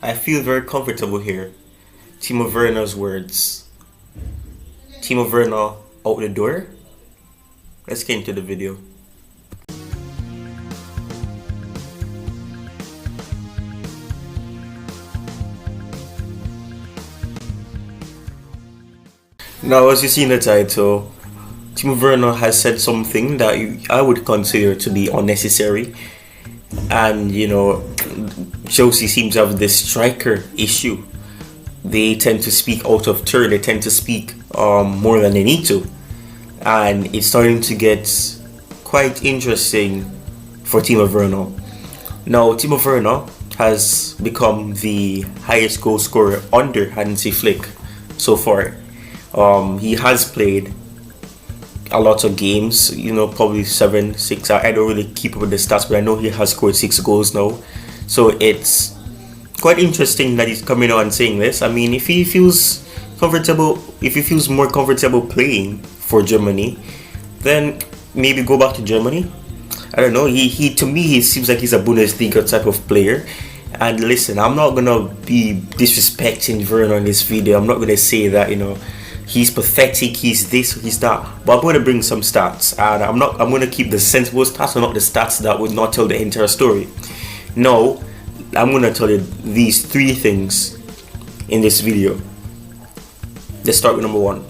I feel very comfortable here. Timo Werner's words. Timo Werner out the door. Let's get into the video. Now, as you see in the title, Timo Werner has said something that I would consider to be unnecessary. And, Chelsea seems to have this striker issue. They tend to speak out of turn. They tend to speak more than they need to. And it's starting to get quite interesting for Timo Werner. Now, Timo Werner has become the highest goal scorer under Hansi Flick so far. He has played a lot of games, probably 7, 6. I don't really keep up with the stats, but I know he has scored 6 goals now. So it's quite interesting that he's coming out and saying this. I mean, if he feels more comfortable playing for Germany, then maybe go back to Germany. I don't know. He to me, he seems like he's a Bundesliga type of player. And listen, I'm not gonna be disrespecting Werner in this video. I'm not gonna say that he's pathetic, he's this, he's that. But I'm going to bring some stats, and I'm going to keep the sensible stats and not the stats that would not tell the entire story. No, I'm going to tell you these 3 things in this video. Let's start with number 1.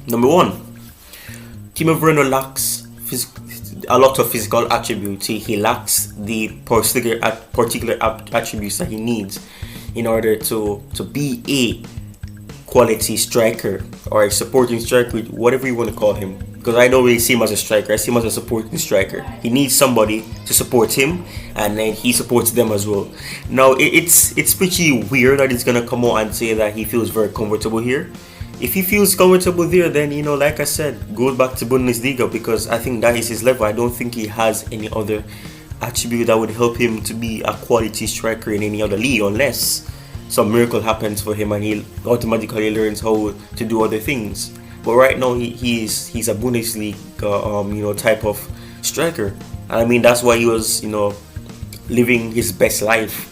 Number 1, Timo Werner lacks a lot of physical attributes. He lacks the particular attributes that he needs in order to be a quality striker or a supporting striker, whatever you want to call him, because I don't really see him as a striker. I see him as a supporting striker. He needs somebody to support him, and then he supports them as well. Now it's pretty weird that he's gonna come out and say that he feels very comfortable here. If he feels comfortable there, then like I said, go back to Bundesliga, because I think that is his level. I don't think he has any other attribute that would help him to be a quality striker in any other league, unless some miracle happens for him and he automatically learns how to do other things. But right now he's a Bundesliga type of striker. And I mean, that's why he was living his best life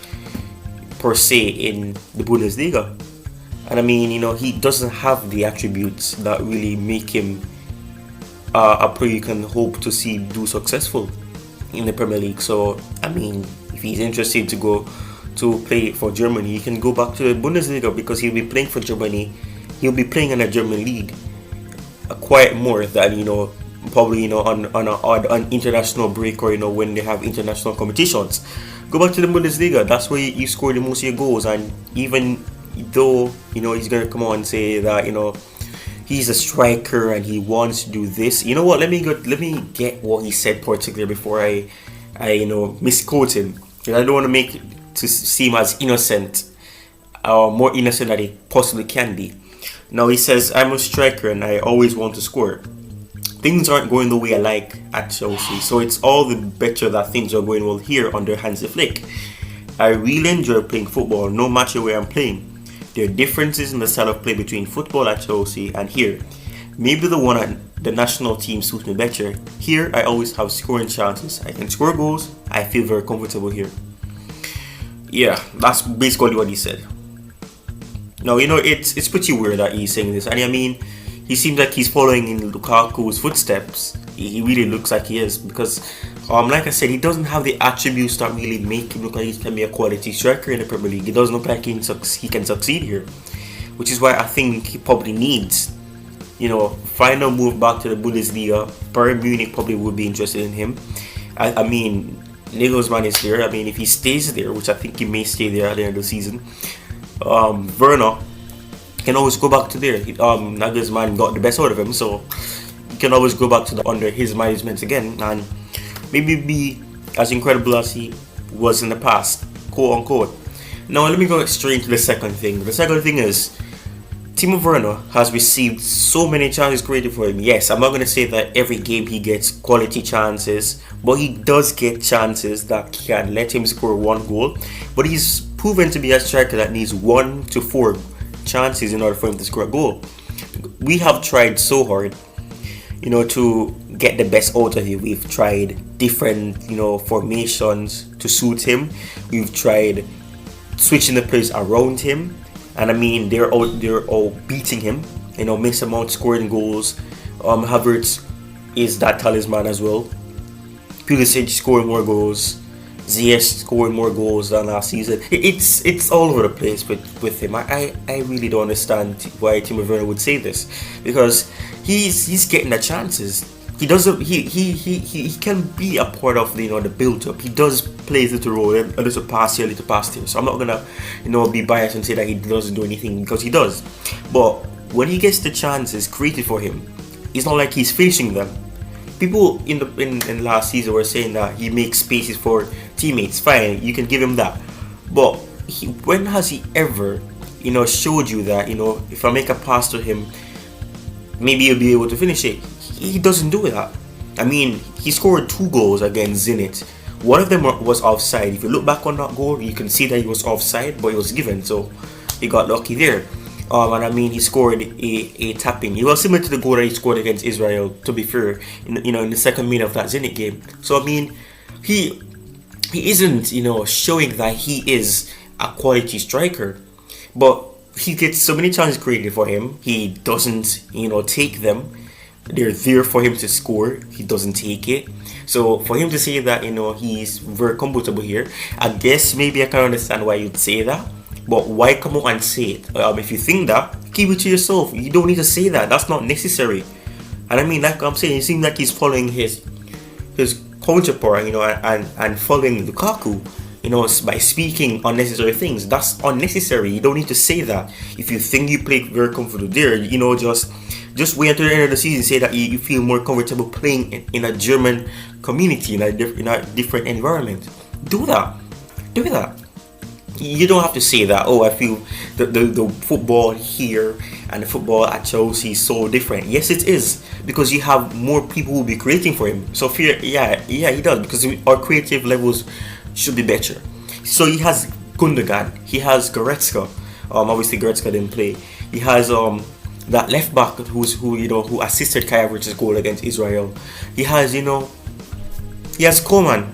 per se in the Bundesliga. And I mean, he doesn't have the attributes that really make him a player you can hope to see do successful in the Premier League. So I mean, if he's interested to go to play for Germany, he can go back to the Bundesliga, because he'll be playing for Germany. He'll be playing in a German league quite more than probably on an international break, or when they have international competitions. Go back to the Bundesliga. That's where you score the most of your goals. And even though he's gonna come on and say that he's a striker and he wants to do this, what? Let me get what he said particularly before I misquote him. And I don't want to make it to seem as innocent or more innocent than it possibly can be. Now he says, I'm a striker and I always want to score. Things aren't going the way I like at Chelsea, so it's all the better that things are going well here under Hansi Flick. I really enjoy playing football no matter where I'm playing. There are differences in the style of play between football at Chelsea and here. Maybe the one at the national team suits me better. Here I always have scoring chances. I can score goals. I feel very comfortable here. Yeah, that's basically what he said. Now, it's pretty weird that he's saying this. And I mean, he seems like he's following in Lukaku's footsteps. He really looks like he is, because, like I said, he doesn't have the attributes that really make him look like he can be a quality striker in the Premier League. He doesn't look like he can succeed here, which is why I think he probably needs, final move back to the Bundesliga. Bayern Munich probably would be interested in him. I mean, Nagelsmann is there. I mean, if he stays there, which I think he may stay there at the end of the season, Werner can always go back to there. Nagelsmann got the best out of him, so he can always go back to under his management again and maybe be as incredible as he was in the past, quote unquote. Now let me go straight to the second thing. The second thing is, Timo Werner has received so many chances created for him. Yes, I'm not going to say that every game he gets quality chances, but he does get chances that can let him score 1 goal. But he's proven to be a striker that needs 1 to 4 chances in order for him to score a goal. We have tried so hard, to get the best out of him. We've tried different, formations to suit him. We've tried switching the players around him, and I mean they're all beating him. You know, Mason Mount scoring goals. Havertz is that talisman as well. Pulisic scoring more goals. Ziyech scoring more goals than last season. It's all over the place with him. I really don't understand why Timo Werner would say this, because he's getting the chances. He doesn't. He can be a part of the the build up. He does play a little role, a little pass here, a little pass here. So I'm not gonna be biased and say that he doesn't do anything, because he does. But when he gets the chances created for him, it's not like he's finishing them. People in last season were saying that he makes spaces for teammates. Fine, you can give him that. But when has he ever, showed you that, if I make a pass to him, maybe he'll be able to finish it? He doesn't do that. I mean, he scored 2 goals against Zenit. One of them was offside. If you look back on that goal, you can see that he was offside, but it was given, so he got lucky there. And I mean, he scored a tapping. It was similar to the goal that he scored against Israel, to be fair, in the second minute of that Zenit game. So I mean, he isn't, showing that he is a quality striker, but he gets so many chances created for him. He doesn't, take them. They're there for him to score. He doesn't take it. So for him to say that, he's very comfortable here, I guess maybe I can understand why you'd say that. But why come out and say it? If you think that, keep it to yourself. You don't need to say that. That's not necessary. And I mean, like I'm saying, it seems like he's following his counterpart, and following Lukaku, by speaking unnecessary things. That's unnecessary. You don't need to say that. If you think you play very comfortable there, just wait until the end of the season. Say that you feel more comfortable playing in a German community, in a different environment. Do that. You don't have to say that, I feel the football here and the football at Chelsea is so different. Yes, it is, because you have more people who will be creating for him. So he does, because our creative levels should be better. So he has Gundogan, he has Goretzka. Obviously Goretzka didn't play. He has that left back who assisted Kai Havertz's goal against Israel. He has he has Coman.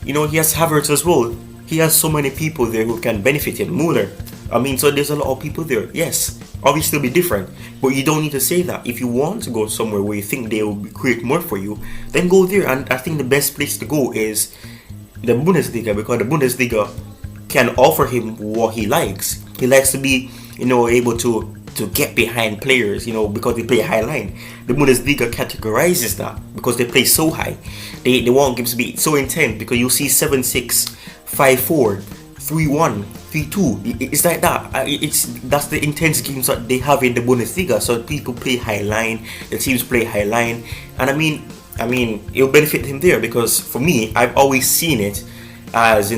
He has Havertz as well. He has so many people there who can benefit him. Muller. I mean, so there's a lot of people there. Yes, obviously it'll be different, but you don't need to say that. If you want to go somewhere where you think they will create more for you, then go there. And I think the best place to go is the Bundesliga, because the Bundesliga can offer him what he likes. He likes to be, able to get behind players, because they play high line. The Bundesliga categorizes that because they play so high. They want games to be so intense, because you see 7-6, 5-4, 3-1, 3-2. It's like that. That's the intense games that they have in the Bundesliga. So people play high line, the teams play high line, and I mean, it'll benefit him there, because for me, I've always seen it as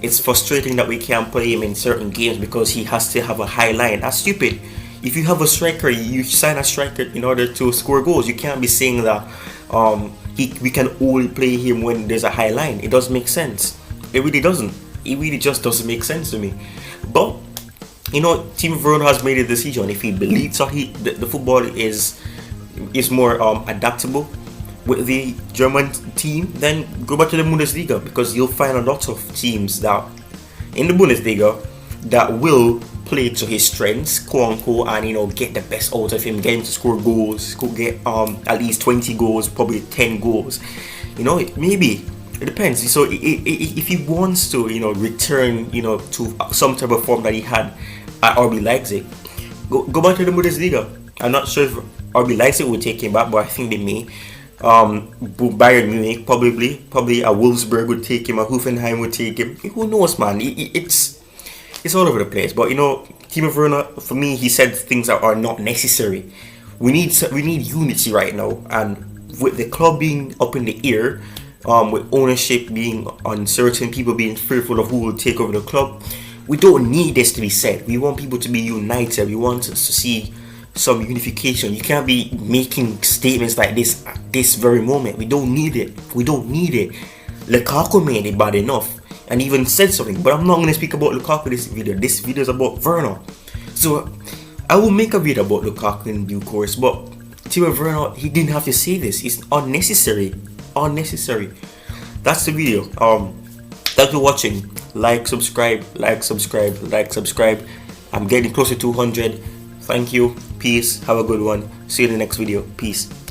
it's frustrating that we can't play him in certain games because he has to have a high line. That's stupid. If you have a striker, you sign a striker in order to score goals. You can't be saying that we can only play him when there's a high line. It doesn't make sense. It really doesn't. It really just doesn't make sense to me. But Timo Werner has made a decision. If he believes that the football is more adaptable with the German team, then go back to the Bundesliga, because you'll find a lot of teams that in the Bundesliga that will play to his strengths, quote unquote, and get the best out of him, get him to score goals, could get at least 20 goals, probably 10 goals. Maybe. It depends. So if he wants to, return, to some type of form that he had at RB Leipzig, go back to the Bundesliga. I'm not sure if RB Leipzig will take him back, but I think they may. Bayern Munich probably a Wolfsburg would take him, a Hoffenheim would take him. Who knows, man? It's all over the place. But Timo Werner, for me, he said things that are not necessary. We need unity right now, and with the club being up in the air, with ownership being uncertain, people being fearful of who will take over the club, we don't need this to be said. We want people to be united. We want to see some unification. You can't be making statements like this at this very moment. We don't need it. Lukaku made it bad enough and even said something, but I'm not going to speak about Lukaku this video. This video is about Werner. So I will make a video about Lukaku in due course, but Timo Werner, he didn't have to say this. It's unnecessary. That's the video. Thanks for watching. Like, subscribe, like, subscribe, like, subscribe. I'm getting closer to 200. Thank you. Peace. Have a good one. See you in the next video. Peace.